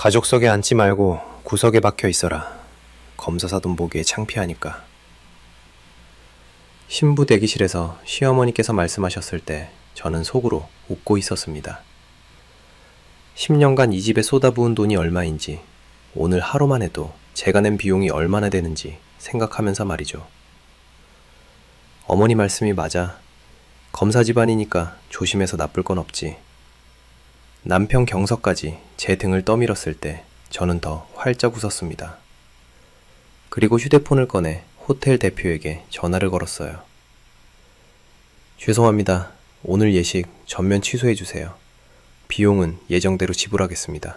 가족석에 앉지 말고 구석에 박혀 있어라. 검사사돈 보기에 창피하니까. 신부 대기실에서 시어머니께서 말씀하셨을 때 저는 속으로 웃고 있었습니다. 10년간 이 집에 쏟아부은 돈이 얼마인지, 오늘 하루만 해도 제가 낸 비용이 얼마나 되는지 생각하면서 말이죠. 어머니 말씀이 맞아. 검사 집안이니까 조심해서 나쁠 건 없지. 남편 경서까지 제 등을 떠밀었을 때 저는 더 활짝 웃었습니다. 그리고 휴대폰을 꺼내 호텔 대표에게 전화를 걸었어요. 죄송합니다. 오늘 예식 전면 취소해주세요. 비용은 예정대로 지불하겠습니다.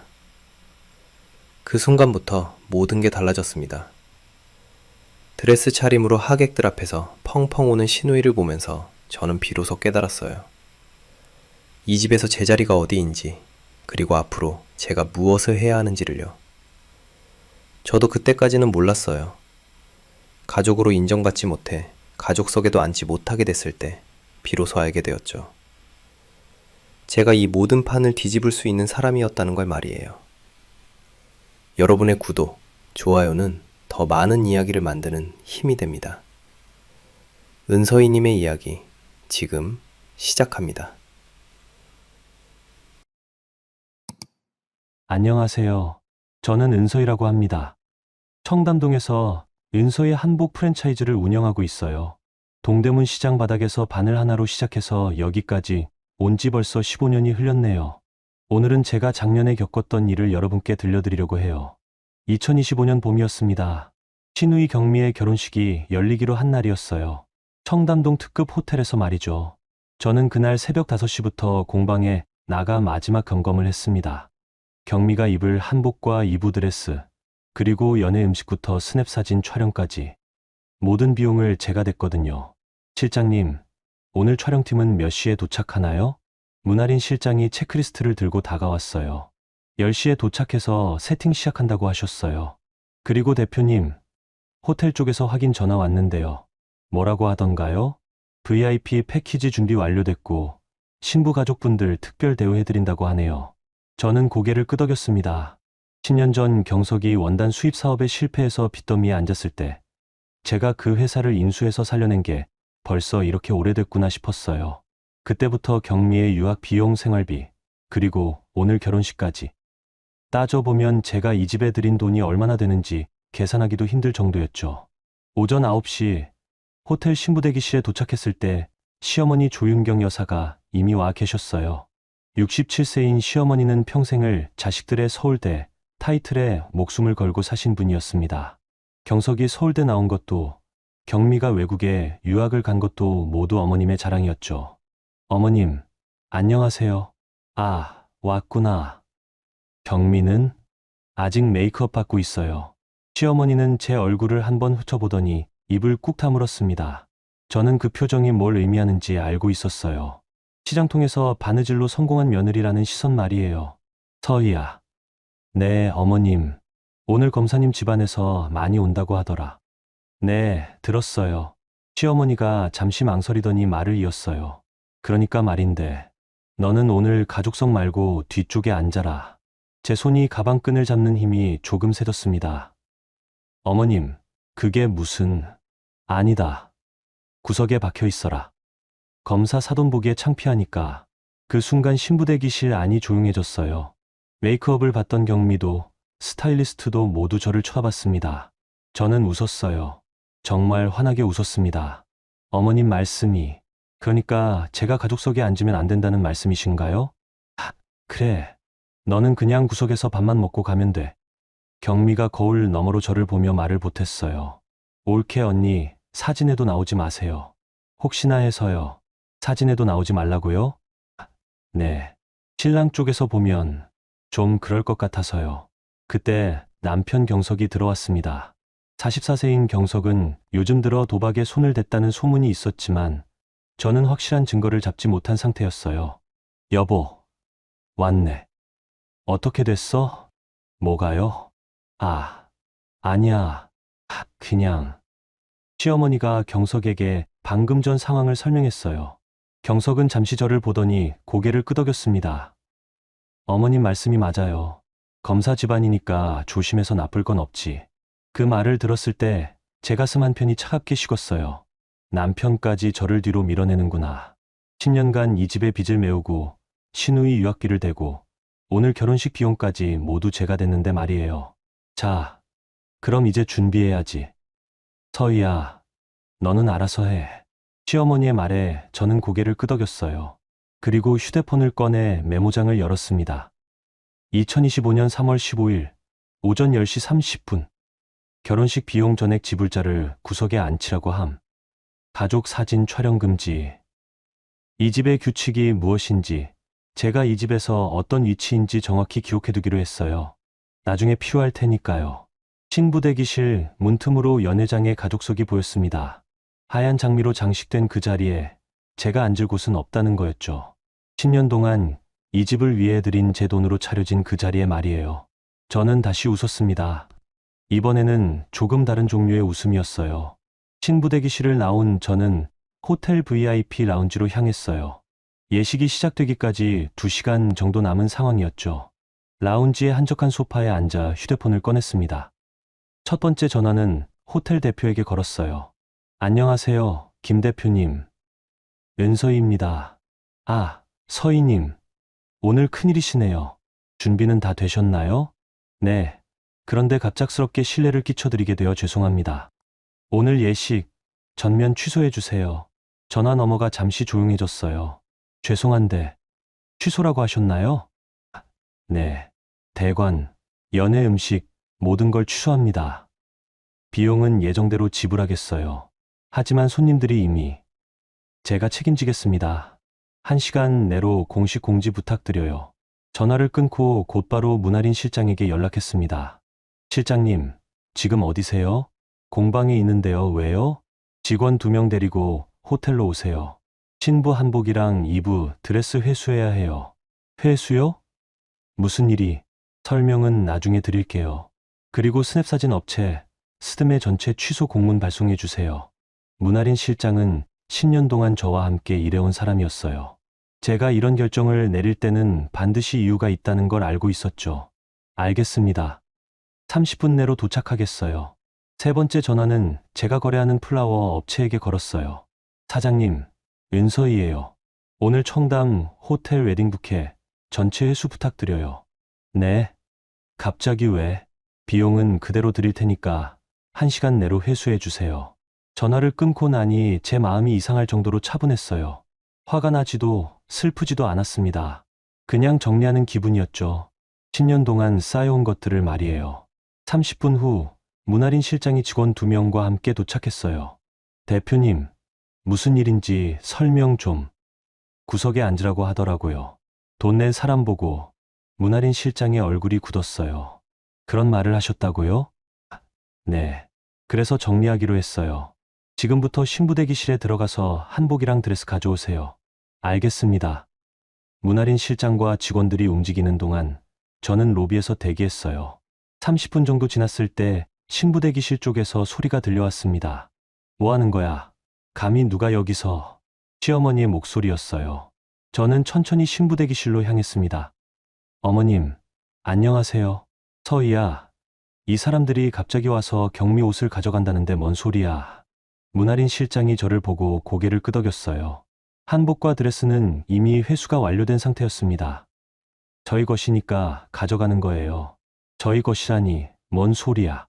그 순간부터 모든 게 달라졌습니다. 드레스 차림으로 하객들 앞에서 펑펑 우는 시누이를 보면서 저는 비로소 깨달았어요. 이 집에서 제 자리가 어디인지, 그리고 앞으로 제가 무엇을 해야 하는지를요. 저도 그때까지는 몰랐어요. 가족으로 인정받지 못해 가족석에도 앉지 못하게 됐을 때 비로소 알게 되었죠. 제가 이 모든 판을 뒤집을 수 있는 사람이었다는 걸 말이에요. 여러분의 구독, 좋아요는 더 많은 이야기를 만드는 힘이 됩니다. 은서희님의 이야기, 지금 시작합니다. 안녕하세요. 저는 은서희라고 합니다. 청담동에서 은서희 한복 프랜차이즈를 운영하고 있어요. 동대문 시장 바닥에서 바늘 하나로 시작해서 여기까지 온 지 벌써 15년이 흘렀네요. 오늘은 제가 작년에 겪었던 일을 여러분께 들려드리려고 해요. 2025년 봄이었습니다. 시누이 경미의 결혼식이 열리기로 한 날이었어요. 청담동 특급 호텔에서 말이죠. 저는 그날 새벽 5시부터 공방에 나가 마지막 점검을 했습니다. 경미가 입을 한복과 이부 드레스, 그리고 연애 음식부터 스냅 사진 촬영까지 모든 비용을 제가 댔거든요. 실장님, 오늘 촬영팀은 몇 시에 도착하나요? 문아린 실장이 체크리스트를 들고 다가왔어요. 10시에 도착해서 세팅 시작한다고 하셨어요. 그리고 대표님, 호텔 쪽에서 확인 전화 왔는데요. 뭐라고 하던가요? VIP 패키지 준비 완료됐고 신부 가족분들 특별 대우해드린다고 하네요. 저는 고개를 끄덕였습니다. 10년 전 경석이 원단 수입 사업에 실패해서 빚더미에 앉았을 때 제가 그 회사를 인수해서 살려낸 게 벌써 이렇게 오래됐구나 싶었어요. 그때부터 경미의 유학 비용 생활비, 그리고 오늘 결혼식까지 따져보면 제가 이 집에 들인 돈이 얼마나 되는지 계산하기도 힘들 정도였죠. 오전 9시 호텔 신부 대기실에 도착했을 때 시어머니 조윤경 여사가 이미 와 계셨어요. 67세인 시어머니는 평생을 자식들의 서울대 타이틀에 목숨을 걸고 사신 분이었습니다. 경석이 서울대 나온 것도, 경미가 외국에 유학을 간 것도 모두 어머님의 자랑이었죠. 어머님, 안녕하세요. 아, 왔구나. 경미는 아직 메이크업 받고 있어요. 시어머니는 제 얼굴을 한번 훑어보더니 입을 꾹 다물었습니다. 저는 그 표정이 뭘 의미하는지 알고 있었어요. 시장통에서 바느질로 성공한 며느리라는 시선 말이에요. 서희야. 네, 어머님. 오늘 검사님 집안에서 많이 온다고 하더라. 네, 들었어요. 시어머니가 잠시 망설이더니 말을 이었어요. 그러니까 말인데, 너는 오늘 가족석 말고 뒤쪽에 앉아라. 제 손이 가방끈을 잡는 힘이 조금 세졌습니다. 어머님, 그게 무슨... 아니다. 구석에 박혀 있어라. 검사 사돈 보기에 창피하니까 그 순간 신부 대기실 안이 조용해졌어요. 메이크업을 받던 경미도 스타일리스트도 모두 저를 쳐다봤습니다. 저는 웃었어요. 정말 환하게 웃었습니다. 어머님 말씀이, 그러니까 제가 가족석에 앉으면 안 된다는 말씀이신가요? 그래. 너는 그냥 구석에서 밥만 먹고 가면 돼. 경미가 거울 너머로 저를 보며 말을 보탰어요. 옳게 언니, 사진에도 나오지 마세요. 혹시나 해서요. 사진에도 나오지 말라고요? 네. 신랑 쪽에서 보면 좀 그럴 것 같아서요. 그때 남편 경석이 들어왔습니다. 44세인 경석은 요즘 들어 도박에 손을 댔다는 소문이 있었지만 저는 확실한 증거를 잡지 못한 상태였어요. 여보, 왔네. 어떻게 됐어? 뭐가요? 아니야. 그냥. 시어머니가 경석에게 방금 전 상황을 설명했어요. 경석은 잠시 저를 보더니 고개를 끄덕였습니다. 어머님 말씀이 맞아요. 검사 집안이니까 조심해서 나쁠 건 없지. 그 말을 들었을 때 제 가슴 한편이 차갑게 식었어요. 남편까지 저를 뒤로 밀어내는구나. 10년간 이 집의 빚을 메우고 시누이 유학비를 대고 오늘 결혼식 비용까지 모두 제가 댔는데 말이에요. 자, 그럼 이제 준비해야지. 서희야, 너는 알아서 해. 시어머니의 말에 저는 고개를 끄덕였어요. 그리고 휴대폰을 꺼내 메모장을 열었습니다. 2025년 3월 15일 오전 10시 30분. 결혼식 비용 전액 지불자를 구석에 앉히라고 함. 가족 사진 촬영 금지. 이 집의 규칙이 무엇인지, 제가 이 집에서 어떤 위치인지 정확히 기록해두기로 했어요. 나중에 필요할 테니까요. 신부 대기실 문틈으로 연회장의 가족석이 보였습니다. 하얀 장미로 장식된 그 자리에 제가 앉을 곳은 없다는 거였죠. 10년 동안 이 집을 위해 드린 제 돈으로 차려진 그 자리에 말이에요. 저는 다시 웃었습니다. 이번에는 조금 다른 종류의 웃음이었어요. 신부 대기실을 나온 저는 호텔 VIP 라운지로 향했어요. 예식이 시작되기까지 2시간 정도 남은 상황이었죠. 라운지의 한적한 소파에 앉아 휴대폰을 꺼냈습니다. 첫 번째 전화는 호텔 대표에게 걸었어요. 안녕하세요, 김 대표님. 은서희입니다. 아, 서희님. 오늘 큰일이시네요. 준비는 다 되셨나요? 네. 그런데 갑작스럽게 실례를 끼쳐드리게 되어 죄송합니다. 오늘 예식 전면 취소해 주세요. 전화 너머가 잠시 조용해졌어요. 죄송한데 취소라고 하셨나요? 네. 대관, 연회 음식 모든 걸 취소합니다. 비용은 예정대로 지불하겠어요. 하지만 손님들이 이미 제가 책임지겠습니다. 1시간 내로 공식 공지 부탁드려요. 전화를 끊고 곧바로 문아린 실장에게 연락했습니다. 실장님, 지금 어디세요? 공방에 있는데요. 왜요? 직원 2명 데리고 호텔로 오세요. 신부 한복이랑 2부 드레스 회수해야 해요. 회수요? 무슨 일이? 설명은 나중에 드릴게요. 그리고 스냅사진 업체 스드메 전체 취소 공문 발송해 주세요. 문아린 실장은 10년 동안 저와 함께 일해온 사람이었어요. 제가 이런 결정을 내릴 때는 반드시 이유가 있다는 걸 알고 있었죠. 알겠습니다. 30분 내로 도착하겠어요. 세 번째 전화는 제가 거래하는 플라워 업체에게 걸었어요. 사장님, 은서희예요. 오늘 청담 호텔 웨딩 부케 전체 회수 부탁드려요. 네. 갑자기 왜? 비용은 그대로 드릴 테니까 1시간 내로 회수해 주세요. 전화를 끊고 나니 제 마음이 이상할 정도로 차분했어요. 화가 나지도 슬프지도 않았습니다. 그냥 정리하는 기분이었죠. 10년 동안 쌓여온 것들을 말이에요. 30분 후 문아린 실장이 직원 2명과 함께 도착했어요. 대표님, 무슨 일인지 설명 좀. 구석에 앉으라고 하더라고요. 돈 낸 사람 보고 문아린 실장의 얼굴이 굳었어요. 그런 말을 하셨다고요? 네. 그래서 정리하기로 했어요. 지금부터 신부 대기실에 들어가서 한복이랑 드레스 가져오세요. 알겠습니다. 문아린 실장과 직원들이 움직이는 동안 저는 로비에서 대기했어요. 30분 정도 지났을 때 신부 대기실 쪽에서 소리가 들려왔습니다. 뭐 하는 거야? 감히 누가 여기서? 시어머니의 목소리였어요. 저는 천천히 신부 대기실로 향했습니다. 어머님, 안녕하세요. 서희야, 이 사람들이 갑자기 와서 경미 옷을 가져간다는데 뭔 소리야? 문아린 실장이 저를 보고 고개를 끄덕였어요. 한복과 드레스는 이미 회수가 완료된 상태였습니다. 저희 것이니까 가져가는 거예요. 저희 것이라니 뭔 소리야.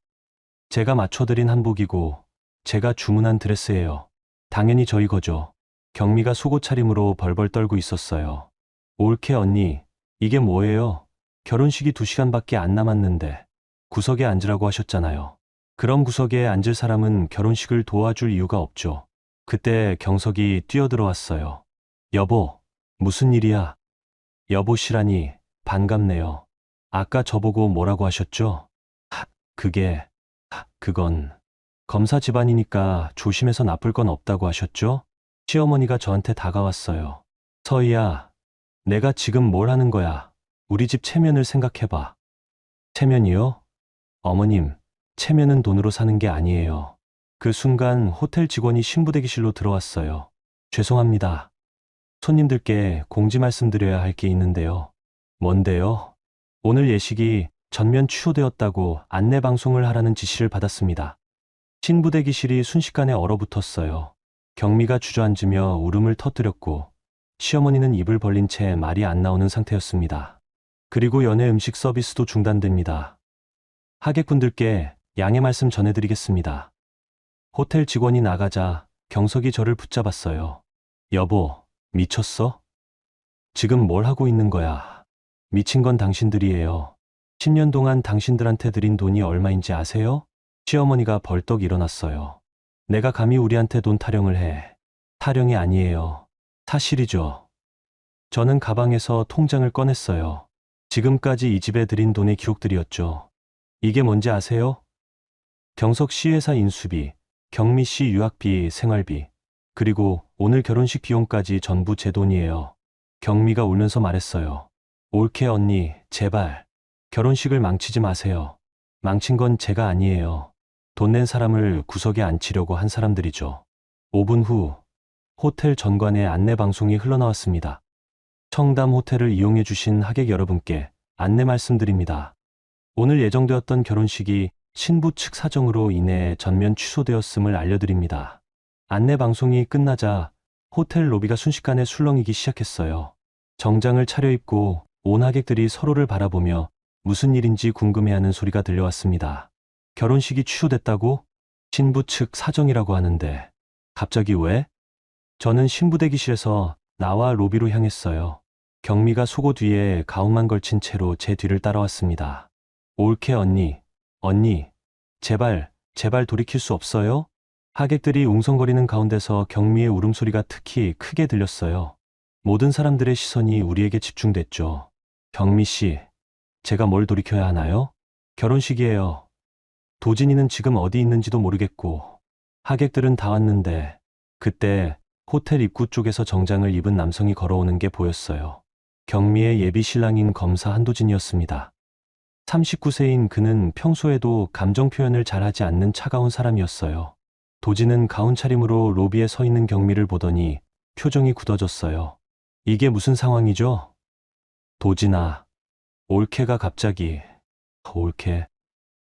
제가 맞춰드린 한복이고 제가 주문한 드레스예요. 당연히 저희 거죠. 경미가 속옷 차림으로 벌벌 떨고 있었어요. 올케 언니, 이게 뭐예요? 결혼식이 2시간밖에 안 남았는데 구석에 앉으라고 하셨잖아요. 그럼 구석에 앉을 사람은 결혼식을 도와줄 이유가 없죠. 그때 경석이 뛰어들어왔어요. 여보, 무슨 일이야? 여보시라니 반갑네요. 아까 저보고 뭐라고 하셨죠? 그건 검사 집안이니까 조심해서 나쁠 건 없다고 하셨죠? 시어머니가 저한테 다가왔어요. 서희야, 내가 지금 뭘 하는 거야? 우리 집 체면을 생각해봐. 체면이요? 어머님, 체면은 돈으로 사는 게 아니에요. 그 순간 호텔 직원이 신부 대기실로 들어왔어요. 죄송합니다. 손님들께 공지 말씀드려야 할 게 있는데요. 뭔데요? 오늘 예식이 전면 취소되었다고 안내 방송을 하라는 지시를 받았습니다. 신부대기실이 순식간에 얼어붙었어요. 경미가 주저앉으며 울음을 터뜨렸고 시어머니는 입을 벌린 채 말이 안 나오는 상태였습니다. 그리고 연회 음식 서비스도 중단됩니다. 하객분들께 양해 말씀 전해드리겠습니다. 호텔 직원이 나가자 경석이 저를 붙잡았어요. 여보, 미쳤어? 지금 뭘 하고 있는 거야? 미친 건 당신들이에요. 10년 동안 당신들한테 드린 돈이 얼마인지 아세요? 시어머니가 벌떡 일어났어요. 내가 감히 우리한테 돈 타령을 해. 타령이 아니에요. 사실이죠. 저는 가방에서 통장을 꺼냈어요. 지금까지 이 집에 드린 돈의 기록들이었죠. 이게 뭔지 아세요? 경석 씨 회사 인수비, 경미 씨 유학비, 생활비, 그리고 오늘 결혼식 비용까지 전부 제 돈이에요. 경미가 울면서 말했어요. 올케 언니, 제발. 결혼식을 망치지 마세요. 망친 건 제가 아니에요. 돈 낸 사람을 구석에 앉히려고 한 사람들이죠. 5분 후 호텔 전관의 안내 방송이 흘러나왔습니다. 청담 호텔을 이용해 주신 하객 여러분께 안내 말씀드립니다. 오늘 예정되었던 결혼식이 신부 측 사정으로 인해 전면 취소되었음을 알려드립니다. 안내 방송이 끝나자 호텔 로비가 순식간에 술렁이기 시작했어요. 정장을 차려입고 온 하객들이 서로를 바라보며 무슨 일인지 궁금해하는 소리가 들려왔습니다. 결혼식이 취소됐다고? 신부 측 사정이라고 하는데 갑자기 왜? 저는 신부 대기실에서 나와 로비로 향했어요. 경미가 속옷 뒤에 가운만 걸친 채로 제 뒤를 따라왔습니다. 올케 언니, 제발 돌이킬 수 없어요? 하객들이 웅성거리는 가운데서 경미의 울음소리가 특히 크게 들렸어요. 모든 사람들의 시선이 우리에게 집중됐죠. 경미 씨, 제가 뭘 돌이켜야 하나요? 결혼식이에요. 도진이는 지금 어디 있는지도 모르겠고, 하객들은 다 왔는데, 그때 호텔 입구 쪽에서 정장을 입은 남성이 걸어오는 게 보였어요. 경미의 예비 신랑인 검사 한도진이었습니다. 39세인 그는 평소에도 감정 표현을 잘하지 않는 차가운 사람이었어요. 도진은 가운 차림으로 로비에 서 있는 경미를 보더니 표정이 굳어졌어요. 이게 무슨 상황이죠? 도진아, 올케가 갑자기, 올케.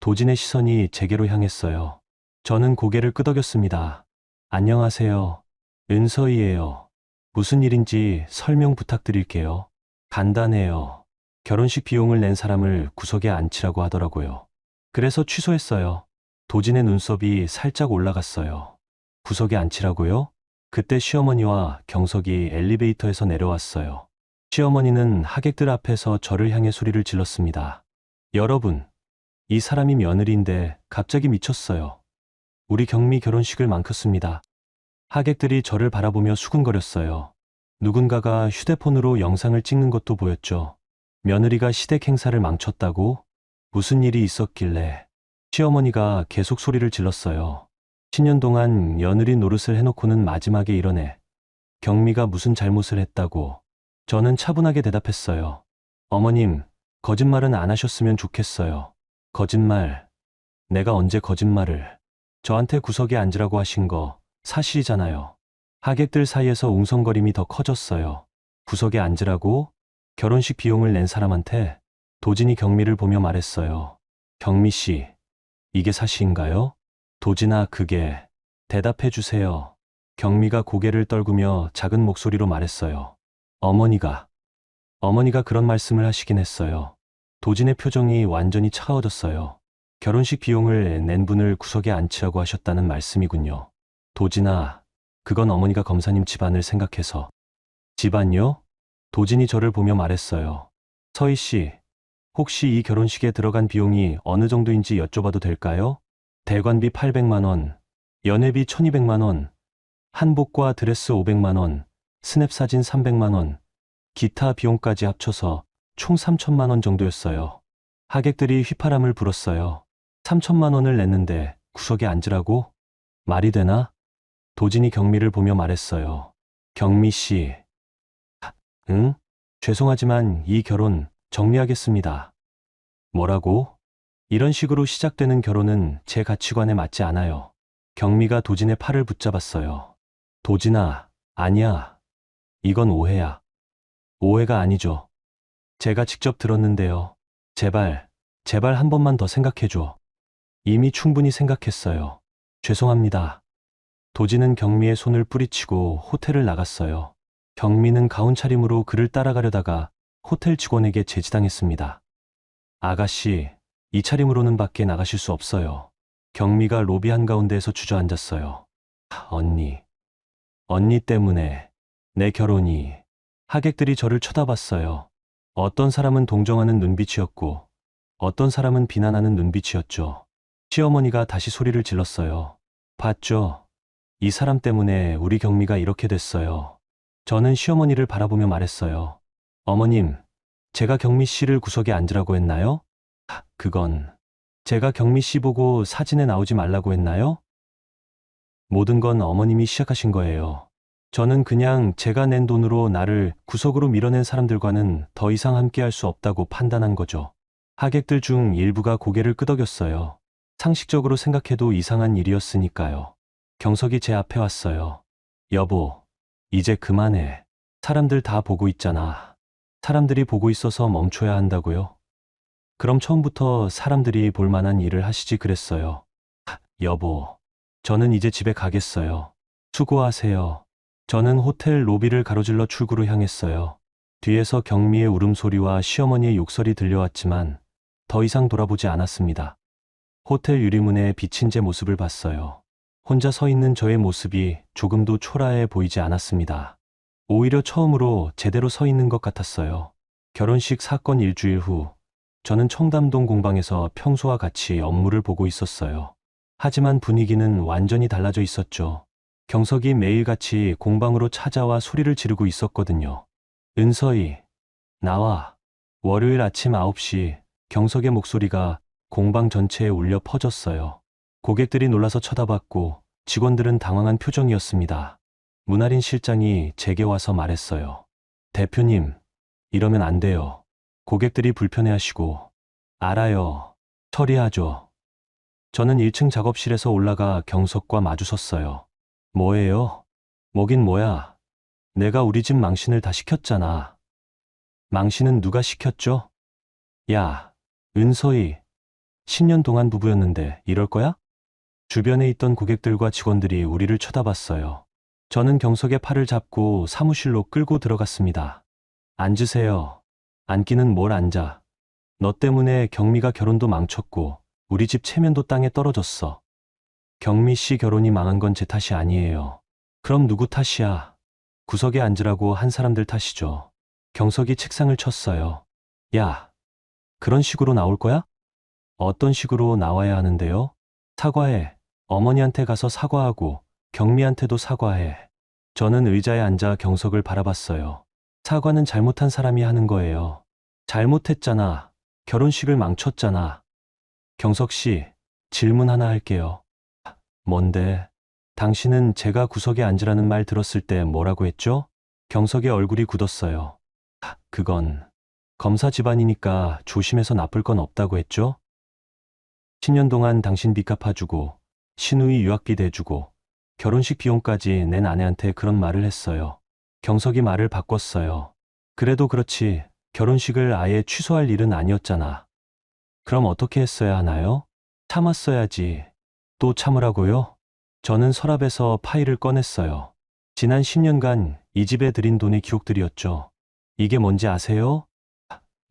도진의 시선이 제게로 향했어요. 저는 고개를 끄덕였습니다. 안녕하세요. 은서희예요. 무슨 일인지 설명 부탁드릴게요. 간단해요. 결혼식 비용을 낸 사람을 구석에 앉히라고 하더라고요. 그래서 취소했어요. 도진의 눈썹이 살짝 올라갔어요. 구석에 앉히라고요? 그때 시어머니와 경석이 엘리베이터에서 내려왔어요. 시어머니는 하객들 앞에서 저를 향해 소리를 질렀습니다. 여러분, 이 사람이 며느리인데 갑자기 미쳤어요. 우리 경미 결혼식을 망쳤습니다. 하객들이 저를 바라보며 수군거렸어요. 누군가가 휴대폰으로 영상을 찍는 것도 보였죠. 며느리가 시댁 행사를 망쳤다고? 무슨 일이 있었길래? 시어머니가 계속 소리를 질렀어요. 10년 동안 며느리 노릇을 해놓고는 마지막에 이러네. 경미가 무슨 잘못을 했다고. 저는 차분하게 대답했어요. 어머님, 거짓말은 안 하셨으면 좋겠어요. 거짓말. 내가 언제 거짓말을. 저한테 구석에 앉으라고 하신 거 사실이잖아요. 하객들 사이에서 웅성거림이 더 커졌어요. 구석에 앉으라고? 결혼식 비용을 낸 사람한테? 도진이 경미를 보며 말했어요. 경미 씨, 이게 사실인가요? 도진아, 그게. 대답해 주세요. 경미가 고개를 떨구며 작은 목소리로 말했어요. 어머니가 그런 말씀을 하시긴 했어요. 도진의 표정이 완전히 차가워졌어요. 결혼식 비용을 낸 분을 구석에 앉히라고 하셨다는 말씀이군요. 도진아, 그건 어머니가 검사님 집안을 생각해서. 집안요? 도진이 저를 보며 말했어요. 서희 씨, 혹시 이 결혼식에 들어간 비용이 어느 정도인지 여쭤봐도 될까요? 대관비 800만 원, 연회비 1200만 원, 한복과 드레스 500만 원, 스냅 사진 300만 원, 기타 비용까지 합쳐서 총 3천만 원 정도였어요. 하객들이 휘파람을 불었어요. 3천만 원을 냈는데 구석에 앉으라고? 말이 되나? 도진이 경미를 보며 말했어요. 경미 씨. 응? 죄송하지만 이 결혼 정리하겠습니다. 뭐라고? 이런 식으로 시작되는 결혼은 제 가치관에 맞지 않아요. 경미가 도진의 팔을 붙잡았어요. 도진아, 아니야. 이건 오해야. 오해가 아니죠. 제가 직접 들었는데요. 제발 제발 한 번만 더 생각해줘. 이미 충분히 생각했어요. 죄송합니다. 도지는 경미의 손을 뿌리치고 호텔을 나갔어요. 경미는 가운 차림으로 그를 따라가려다가 호텔 직원에게 제지당했습니다. 아가씨, 이 차림으로는 밖에 나가실 수 없어요. 경미가 로비 한가운데에서 주저앉았어요. 언니 때문에 내 결혼이. 하객들이 저를 쳐다봤어요. 어떤 사람은 동정하는 눈빛이었고 어떤 사람은 비난하는 눈빛이었죠. 시어머니가 다시 소리를 질렀어요. 봤죠? 이 사람 때문에 우리 경미가 이렇게 됐어요. 저는 시어머니를 바라보며 말했어요. 어머님, 제가 경미 씨를 구석에 앉으라고 했나요? 그건 제가 경미 씨 보고 사진에 나오지 말라고 했나요? 모든 건 어머님이 시작하신 거예요. 저는 그냥 제가 낸 돈으로 나를 구석으로 밀어낸 사람들과는 더 이상 함께할 수 없다고 판단한 거죠. 하객들 중 일부가 고개를 끄덕였어요. 상식적으로 생각해도 이상한 일이었으니까요. 경석이 제 앞에 왔어요. 여보, 이제 그만해. 사람들 다 보고 있잖아. 사람들이 보고 있어서 멈춰야 한다고요? 그럼 처음부터 사람들이 볼 만한 일을 하시지 그랬어요. 여보, 저는 이제 집에 가겠어요. 수고하세요. 저는 호텔 로비를 가로질러 출구로 향했어요. 뒤에서 경미의 울음소리와 시어머니의 욕설이 들려왔지만 더 이상 돌아보지 않았습니다. 호텔 유리문에 비친 제 모습을 봤어요. 혼자 서 있는 저의 모습이 조금도 초라해 보이지 않았습니다. 오히려 처음으로 제대로 서 있는 것 같았어요. 결혼식 사건 일주일 후, 저는 청담동 공방에서 평소와 같이 업무를 보고 있었어요. 하지만 분위기는 완전히 달라져 있었죠. 경석이 매일같이 공방으로 찾아와 소리를 지르고 있었거든요. 은서희, 나와. 월요일 아침 9시 경석의 목소리가 공방 전체에 울려 퍼졌어요. 고객들이 놀라서 쳐다봤고 직원들은 당황한 표정이었습니다. 문아린 실장이 제게 와서 말했어요. 대표님, 이러면 안 돼요. 고객들이 불편해하시고. 알아요. 처리하죠. 저는 1층 작업실에서 올라가 경석과 마주섰어요. 뭐예요? 뭐긴 뭐야. 내가 우리 집 망신을 다 시켰잖아. 망신은 누가 시켰죠? 야, 은서희. 10년 동안 부부였는데 이럴 거야? 주변에 있던 고객들과 직원들이 우리를 쳐다봤어요. 저는 경석의 팔을 잡고 사무실로 끌고 들어갔습니다. 앉으세요. 앉기는 뭘 앉아. 너 때문에 경미가 결혼도 망쳤고 우리 집 체면도 땅에 떨어졌어. 경미 씨 결혼이 망한 건 제 탓이 아니에요. 그럼 누구 탓이야? 구석에 앉으라고 한 사람들 탓이죠. 경석이 책상을 쳤어요. 야, 그런 식으로 나올 거야? 어떤 식으로 나와야 하는데요? 사과해. 어머니한테 가서 사과하고 경미한테도 사과해. 저는 의자에 앉아 경석을 바라봤어요. 사과는 잘못한 사람이 하는 거예요. 잘못했잖아. 결혼식을 망쳤잖아. 경석 씨, 질문 하나 할게요. 뭔데? 당신은 제가 구석에 앉으라는 말 들었을 때 뭐라고 했죠? 경석의 얼굴이 굳었어요. 그건 검사 집안이니까 조심해서 나쁠 건 없다고 했죠? 10년 동안 당신 빚 갚아주고 신우이 유학비 대주고 결혼식 비용까지 낸 아내한테 그런 말을 했어요. 경석이 말을 바꿨어요. 그래도 그렇지 결혼식을 아예 취소할 일은 아니었잖아. 그럼 어떻게 했어야 하나요? 참았어야지. 또 참으라고요? 저는 서랍에서 파일을 꺼냈어요. 지난 10년간 이 집에 들인 돈의 기록들이었죠. 이게 뭔지 아세요?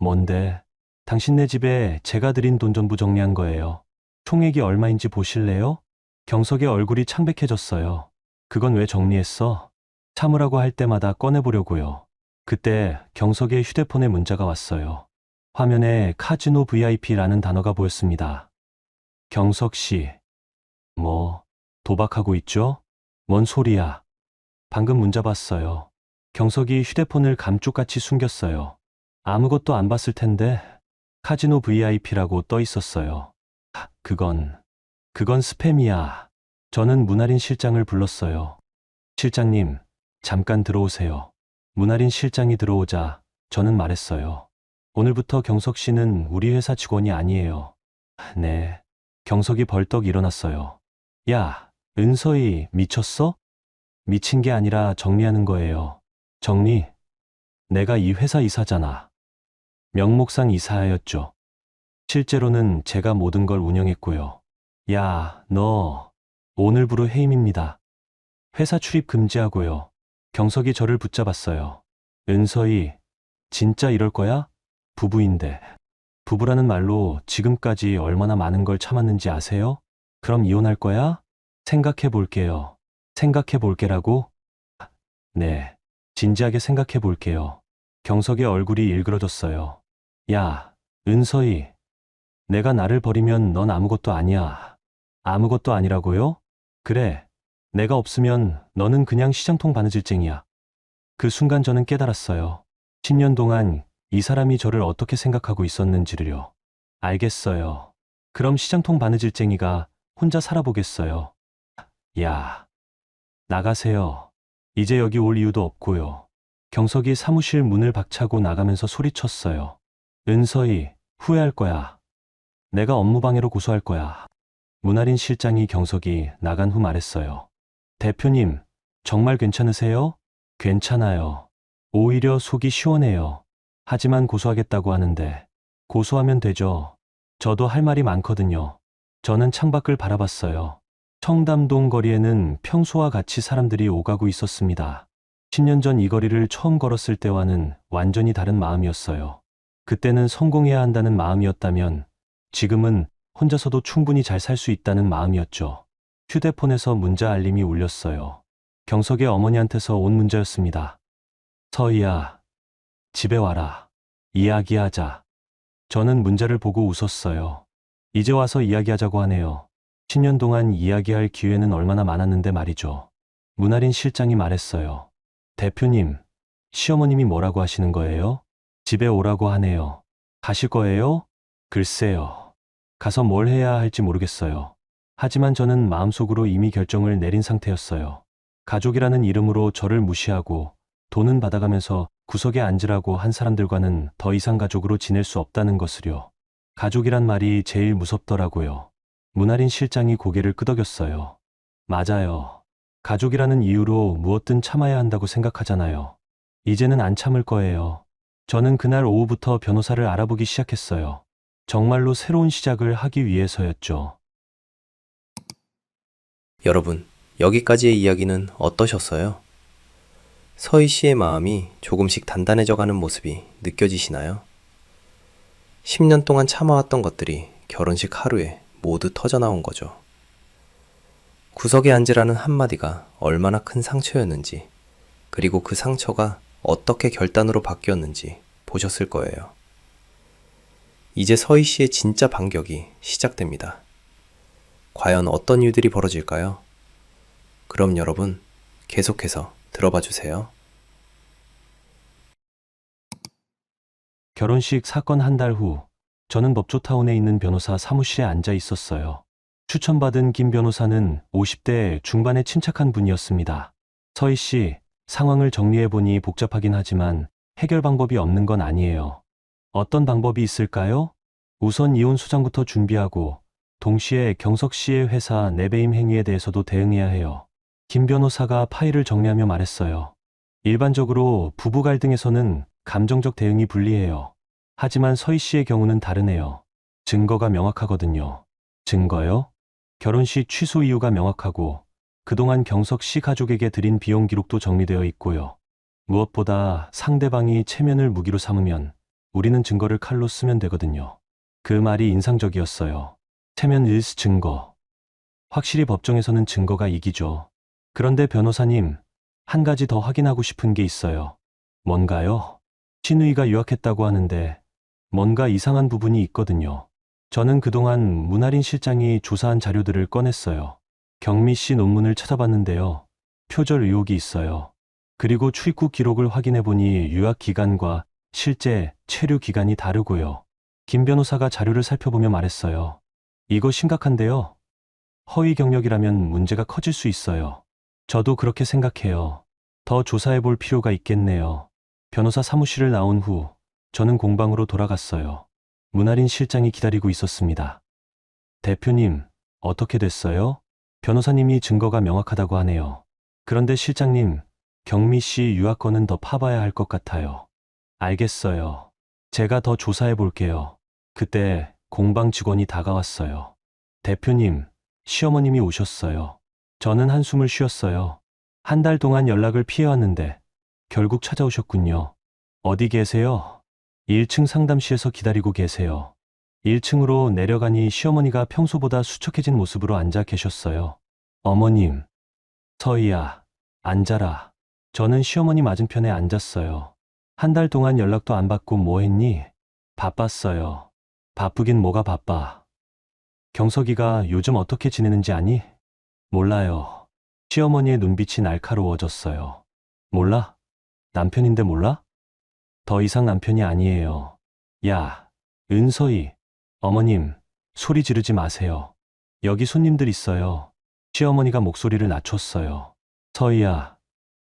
뭔데? 당신네 집에 제가 들인 돈 전부 정리한 거예요. 총액이 얼마인지 보실래요? 경석의 얼굴이 창백해졌어요. 그건 왜 정리했어? 참으라고 할 때마다 꺼내보려고요. 그때 경석의 휴대폰에 문자가 왔어요. 화면에 카지노 VIP라는 단어가 보였습니다. 경석 씨. 뭐, 도박하고 있죠? 뭔 소리야? 방금 문자 봤어요. 경석이 휴대폰을 감쪽같이 숨겼어요. 아무것도 안 봤을 텐데 카지노 VIP라고 떠 있었어요. 그건 스팸이야. 저는 문아린 실장을 불렀어요. 실장님, 잠깐 들어오세요. 문아린 실장이 들어오자 저는 말했어요. 오늘부터 경석 씨는 우리 회사 직원이 아니에요. 네. 경석이 벌떡 일어났어요. 야, 은서희 미쳤어? 미친 게 아니라 정리하는 거예요. 정리? 내가 이 회사 이사잖아. 명목상 이사였죠. 실제로는 제가 모든 걸 운영했고요. 야, 너 오늘부로 해임입니다. 회사 출입 금지하고요. 경석이 저를 붙잡았어요. 은서희, 진짜 이럴 거야? 부부인데. 부부라는 말로 지금까지 얼마나 많은 걸 참았는지 아세요? 그럼 이혼할 거야? 생각해 볼게요. 생각해 볼게라고? 네, 진지하게 생각해 볼게요. 경석의 얼굴이 일그러졌어요. 야, 은서희, 내가 나를 버리면 넌 아무것도 아니야. 아무것도 아니라고요? 그래, 내가 없으면 너는 그냥 시장통 바느질쟁이야. 그 순간 저는 깨달았어요. 10년 동안 이 사람이 저를 어떻게 생각하고 있었는지를요. 알겠어요. 그럼 시장통 바느질쟁이가 혼자 살아보겠어요. 야, 나가세요. 이제 여기 올 이유도 없고요. 경석이 사무실 문을 박차고 나가면서 소리쳤어요. 은서희, 후회할 거야. 내가 업무방해로 고소할 거야. 문아린 실장이 경석이 나간 후 말했어요. 대표님, 정말 괜찮으세요? 괜찮아요. 오히려 속이 시원해요. 하지만 고소하겠다고 하는데, 고소하면 되죠. 저도 할 말이 많거든요. 저는 창밖을 바라봤어요. 청담동 거리에는 평소와 같이 사람들이 오가고 있었습니다. 10년 전 이 거리를 처음 걸었을 때와는 완전히 다른 마음이었어요. 그때는 성공해야 한다는 마음이었다면, 지금은 혼자서도 충분히 잘 살 수 있다는 마음이었죠. 휴대폰에서 문자 알림이 울렸어요. 경석의 어머니한테서 온 문자였습니다. 서희야, 집에 와라. 이야기하자. 저는 문자를 보고 웃었어요. 이제 와서 이야기하자고 하네요. 10년 동안 이야기할 기회는 얼마나 많았는데 말이죠. 문아린 실장이 말했어요. 대표님, 시어머님이 뭐라고 하시는 거예요? 집에 오라고 하네요. 가실 거예요? 글쎄요. 가서 뭘 해야 할지 모르겠어요. 하지만 저는 마음속으로 이미 결정을 내린 상태였어요. 가족이라는 이름으로 저를 무시하고 돈은 받아가면서 구석에 앉으라고 한 사람들과는 더 이상 가족으로 지낼 수 없다는 것을요. 가족이란 말이 제일 무섭더라고요. 문아린 실장이 고개를 끄덕였어요. 맞아요. 가족이라는 이유로 무엇든 참아야 한다고 생각하잖아요. 이제는 안 참을 거예요. 저는 그날 오후부터 변호사를 알아보기 시작했어요. 정말로 새로운 시작을 하기 위해서였죠. 여러분, 여기까지의 이야기는 어떠셨어요? 서희 씨의 마음이 조금씩 단단해져 가는 모습이 느껴지시나요? 10년 동안 참아왔던 것들이 결혼식 하루에 모두 터져나온 거죠. 구석에 앉으라는 한마디가 얼마나 큰 상처였는지, 그리고 그 상처가 어떻게 결단으로 바뀌었는지 보셨을 거예요. 이제 서희 씨의 진짜 반격이 시작됩니다. 과연 어떤 일들이 벌어질까요? 그럼 여러분, 계속해서 들어봐 주세요. 결혼식 사건 한 달 후, 저는 법조타운에 있는 변호사 사무실에 앉아 있었어요. 추천받은 김 변호사는 50대 중반에 침착한 분이었습니다. 서희 씨, 상황을 정리해보니 복잡하긴 하지만 해결 방법이 없는 건 아니에요. 어떤 방법이 있을까요? 우선 이혼 소장부터 준비하고 동시에 경석 씨의 회사 내배임 행위에 대해서도 대응해야 해요. 김 변호사가 파일을 정리하며 말했어요. 일반적으로 부부 갈등에서는 감정적 대응이 불리해요. 하지만 서희 씨의 경우는 다르네요. 증거가 명확하거든요. 증거요? 결혼식 취소 이유가 명확하고 그동안 경석 씨 가족에게 드린 비용 기록도 정리되어 있고요. 무엇보다 상대방이 체면을 무기로 삼으면 우리는 증거를 칼로 쓰면 되거든요. 그 말이 인상적이었어요. 체면 일스 증거. 확실히 법정에서는 증거가 이기죠. 그런데 변호사님, 한 가지 더 확인하고 싶은 게 있어요. 뭔가요? 신우이가 유학했다고 하는데 뭔가 이상한 부분이 있거든요. 저는 그동안 문아린 실장이 조사한 자료들을 꺼냈어요. 경미 씨 논문을 찾아봤는데요. 표절 의혹이 있어요. 그리고 출입국 기록을 확인해보니 유학 기간과 실제 체류 기간이 다르고요. 김 변호사가 자료를 살펴보며 말했어요. 이거 심각한데요. 허위 경력이라면 문제가 커질 수 있어요. 저도 그렇게 생각해요. 더 조사해 볼 필요가 있겠네요. 변호사 사무실을 나온 후 저는 공방으로 돌아갔어요. 문아린 실장이 기다리고 있었습니다. 대표님, 어떻게 됐어요? 변호사님이 증거가 명확하다고 하네요. 그런데 실장님, 경미 씨 유학권은 더 파봐야 할 것 같아요. 알겠어요. 제가 더 조사해 볼게요. 그때 공방 직원이 다가왔어요. 대표님, 시어머님이 오셨어요. 저는 한숨을 쉬었어요. 한 달 동안 연락을 피해왔는데 결국 찾아오셨군요. 어디 계세요? 1층 상담실에서 기다리고 계세요. 1층으로 내려가니 시어머니가 평소보다 수척해진 모습으로 앉아 계셨어요. 어머님, 서희야, 앉아라. 저는 시어머니 맞은편에 앉았어요. 한 달 동안 연락도 안 받고 뭐 했니? 바빴어요. 바쁘긴 뭐가 바빠. 경석이가 요즘 어떻게 지내는지 아니? 몰라요. 시어머니의 눈빛이 날카로워졌어요. 몰라? 남편인데 몰라? 더 이상 남편이 아니에요. 야, 은서희. 어머님, 소리 지르지 마세요. 여기 손님들 있어요. 시어머니가 목소리를 낮췄어요. 서희야,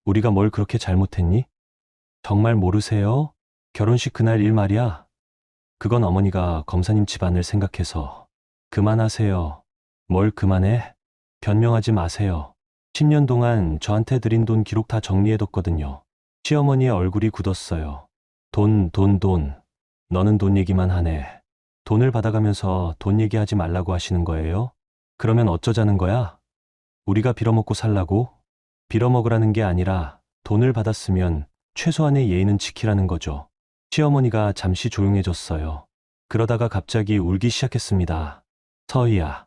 우리가 뭘 그렇게 잘못했니? 정말 모르세요? 결혼식 그날 일 말이야. 그건 어머니가 검사님 집안을 생각해서. 그만하세요. 뭘 그만해? 변명하지 마세요. 10년 동안 저한테 드린 돈 기록 다 정리해뒀거든요. 시어머니의 얼굴이 굳었어요. 돈. 너는 돈 얘기만 하네. 돈을 받아가면서 돈 얘기하지 말라고 하시는 거예요? 그러면 어쩌자는 거야? 우리가 빌어먹고 살라고? 빌어먹으라는 게 아니라 돈을 받았으면 최소한의 예의는 지키라는 거죠. 시어머니가 잠시 조용해졌어요. 그러다가 갑자기 울기 시작했습니다. 서희야,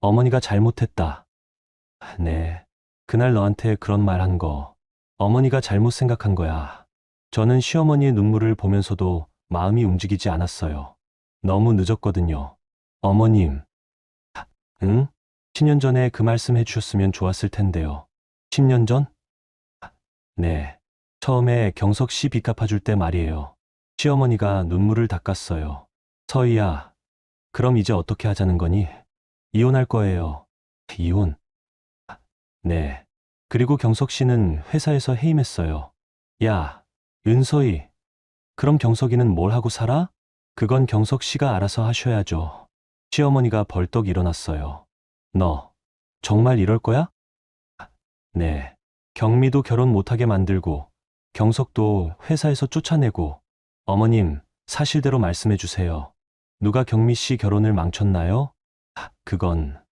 어머니가 잘못했다. 네, 그날 너한테 그런 말 한 거 어머니가 잘못 생각한 거야. 저는 시어머니의 눈물을 보면서도 마음이 움직이지 않았어요. 너무 늦었거든요. 어머님. 응? 10년 전에 그 말씀 해주셨으면 좋았을 텐데요. 10년 전? 네. 처음에 경석 씨 빚 갚아줄 때 말이에요. 시어머니가 눈물을 닦았어요. 서희야, 그럼 이제 어떻게 하자는 거니? 이혼할 거예요. 이혼? 네. 그리고 경석 씨는 회사에서 해임했어요. 야, 은서희. 그럼 경석이는 뭘 하고 살아? 그건 경석 씨가 알아서 하셔야죠. 시어머니가 벌떡 일어났어요. 너, 정말 이럴 거야? 네. 경미도 결혼 못하게 만들고, 경석도 회사에서 쫓아내고, 어머님, 사실대로 말씀해 주세요. 누가 경미 씨 결혼을 망쳤나요? 그건,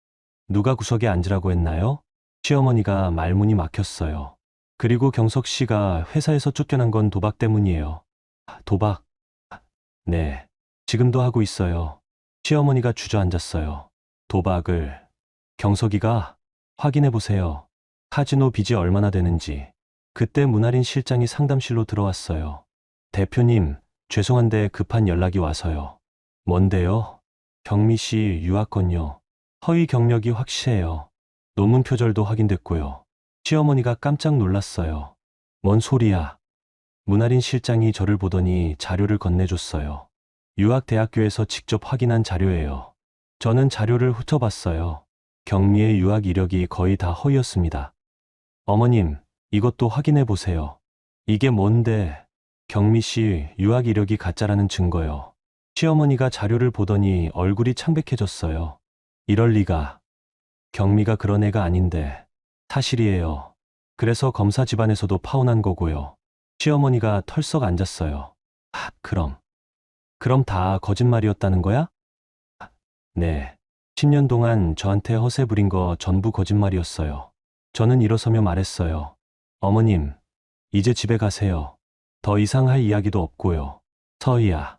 누가 구석에 앉으라고 했나요? 시어머니가 말문이 막혔어요. 그리고 경석 씨가 회사에서 쫓겨난 건 도박 때문이에요. 도박? 네. 지금도 하고 있어요. 시어머니가 주저앉았어요. 도박을. 경석이가? 확인해 보세요. 카지노 빚이 얼마나 되는지. 그때 문아린 실장이 상담실로 들어왔어요. 대표님, 죄송한데 급한 연락이 와서요. 뭔데요? 경미 씨 유학건요. 허위 경력이 확실해요. 논문 표절도 확인됐고요. 시어머니가 깜짝 놀랐어요. 뭔 소리야? 문아린 실장이 저를 보더니 자료를 건네줬어요. 유학대학교에서 직접 확인한 자료예요. 저는 자료를 훑어봤어요. 경미의 유학 이력이 거의 다 허위였습니다. 어머님, 이것도 확인해 보세요. 이게 뭔데? 경미 씨 유학 이력이 가짜라는 증거요. 시어머니가 자료를 보더니 얼굴이 창백해졌어요. 이럴 리가. 경미가 그런 애가 아닌데. 사실이에요. 그래서 검사 집안에서도 파혼한 거고요. 시어머니가 털썩 앉았어요. 그럼 다 거짓말이었다는 거야? 네. 10년 동안 저한테 허세 부린 거 전부 거짓말이었어요. 저는 일어서며 말했어요. 어머님, 이제 집에 가세요. 더 이상 할 이야기도 없고요. 서희야,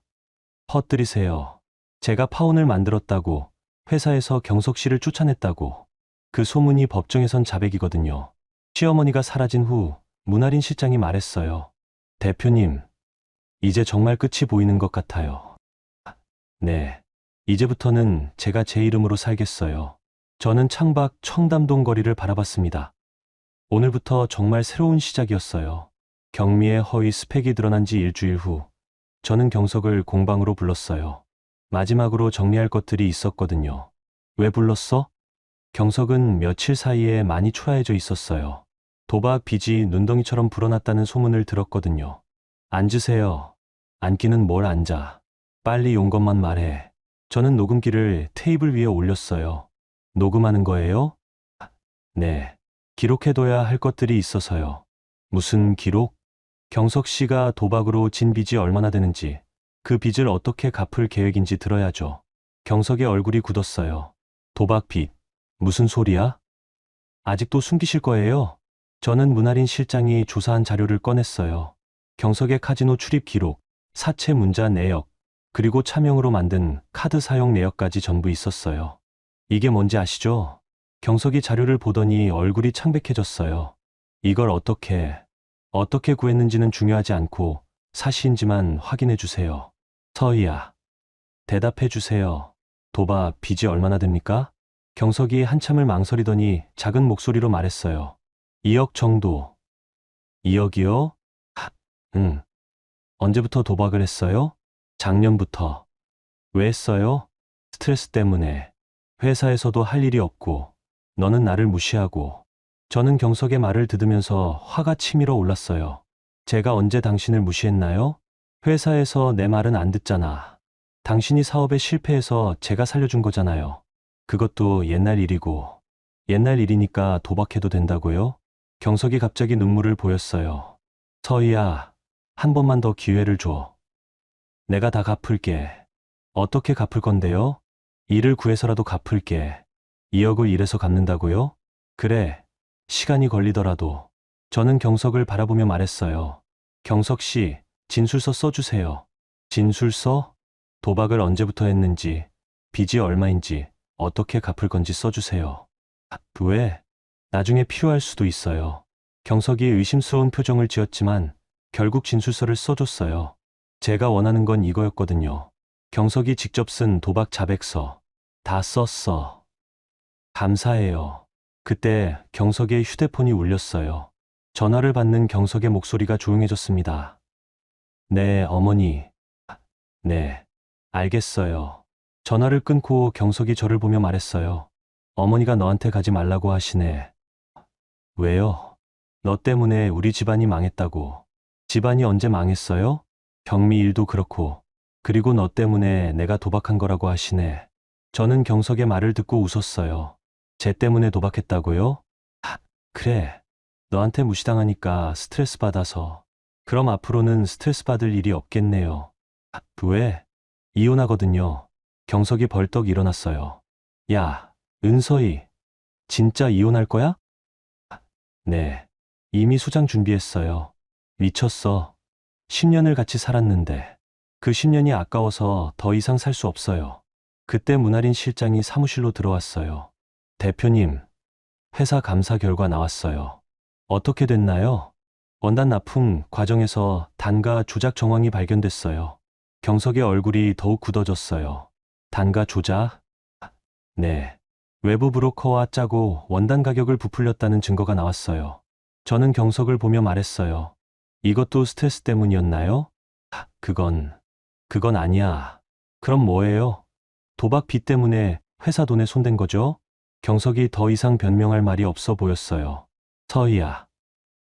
퍼뜨리세요. 제가 파혼을 만들었다고, 회사에서 경석 씨를 쫓아냈다고. 그 소문이 법정에선 자백이거든요. 시어머니가 사라진 후 문아린 실장이 말했어요. 대표님, 이제 정말 끝이 보이는 것 같아요. 네, 이제부터는 제가 제 이름으로 살겠어요. 저는 창밖 청담동 거리를 바라봤습니다. 오늘부터 정말 새로운 시작이었어요. 경미의 허위 스펙이 드러난 지 일주일 후, 저는 경석을 공방으로 불렀어요. 마지막으로 정리할 것들이 있었거든요. 왜 불렀어? 경석은 며칠 사이에 많이 초라해져 있었어요. 도박 빚이 눈덩이처럼 불어났다는 소문을 들었거든요. 앉으세요. 앉기는 뭘 앉아. 빨리 온 것만 말해. 저는 녹음기를 테이블 위에 올렸어요. 녹음하는 거예요? 네. 기록해둬야 할 것들이 있어서요. 무슨 기록? 경석 씨가 도박으로 진 빚이 얼마나 되는지, 그 빚을 어떻게 갚을 계획인지 들어야죠. 경석의 얼굴이 굳었어요. 도박 빚. 무슨 소리야? 아직도 숨기실 거예요? 저는 문아린 실장이 조사한 자료를 꺼냈어요. 경석의 카지노 출입 기록, 사채 문자 내역, 그리고 차명으로 만든 카드 사용 내역까지 전부 있었어요. 이게 뭔지 아시죠? 경석이 자료를 보더니 얼굴이 창백해졌어요. 이걸 어떻게 구했는지는 중요하지 않고 사실인지만 확인해 주세요. 서희야, 대답해 주세요. 도박 빚이 얼마나 됩니까? 경석이 한참을 망설이더니 작은 목소리로 말했어요. 2억 정도. 2억이요? 응. 언제부터 도박을 했어요? 작년부터. 왜 했어요? 스트레스 때문에. 회사에서도 할 일이 없고, 너는 나를 무시하고. 저는 경석의 말을 들으면서 화가 치밀어 올랐어요. 제가 언제 당신을 무시했나요? 회사에서 내 말은 안 듣잖아. 당신이 사업에 실패해서 제가 살려준 거잖아요. 그것도 옛날 일이고. 옛날 일이니까 도박해도 된다고요? 경석이 갑자기 눈물을 보였어요. 서희야, 한 번만 더 기회를 줘. 내가 다 갚을게. 어떻게 갚을 건데요? 일을 구해서라도 갚을게. 2억을 일해서 갚는다고요? 그래, 시간이 걸리더라도. 저는 경석을 바라보며 말했어요. 경석 씨, 진술서 써주세요. 진술서? 도박을 언제부터 했는지, 빚이 얼마인지, 어떻게 갚을 건지 써주세요. 왜? 나중에 필요할 수도 있어요. 경석이 의심스러운 표정을 지었지만 결국 진술서를 써줬어요. 제가 원하는 건 이거였거든요. 경석이 직접 쓴 도박 자백서. 다 썼어. 감사해요. 그때 경석의 휴대폰이 울렸어요. 전화를 받는 경석의 목소리가 조용해졌습니다. 네, 어머니. 네, 알겠어요. 전화를 끊고 경석이 저를 보며 말했어요. 어머니가 너한테 가지 말라고 하시네. 왜요? 너 때문에 우리 집안이 망했다고. 집안이 언제 망했어요? 경미 일도 그렇고. 그리고 너 때문에 내가 도박한 거라고 하시네. 저는 경석의 말을 듣고 웃었어요. 쟤 때문에 도박했다고요? 그래. 너한테 무시당하니까 스트레스 받아서. 그럼 앞으로는 스트레스 받을 일이 없겠네요. 왜? 이혼하거든요. 경석이 벌떡 일어났어요. 야, 은서희. 진짜 이혼할 거야? 네. 이미 소장 준비했어요. 미쳤어. 10년을 같이 살았는데. 그 10년이 아까워서 더 이상 살 수 없어요. 그때 문아린 실장이 사무실로 들어왔어요. 대표님, 회사 감사 결과 나왔어요. 어떻게 됐나요? 원단 납품 과정에서 단가 조작 정황이 발견됐어요. 경석의 얼굴이 더욱 굳어졌어요. 단가 조작? 네. 외부 브로커와 짜고 원단 가격을 부풀렸다는 증거가 나왔어요. 저는 경석을 보며 말했어요. 이것도 스트레스 때문이었나요? 그건 아니야. 그럼 뭐예요? 도박 빚 때문에 회사 돈에 손댄 거죠? 경석이 더 이상 변명할 말이 없어 보였어요. 서희야,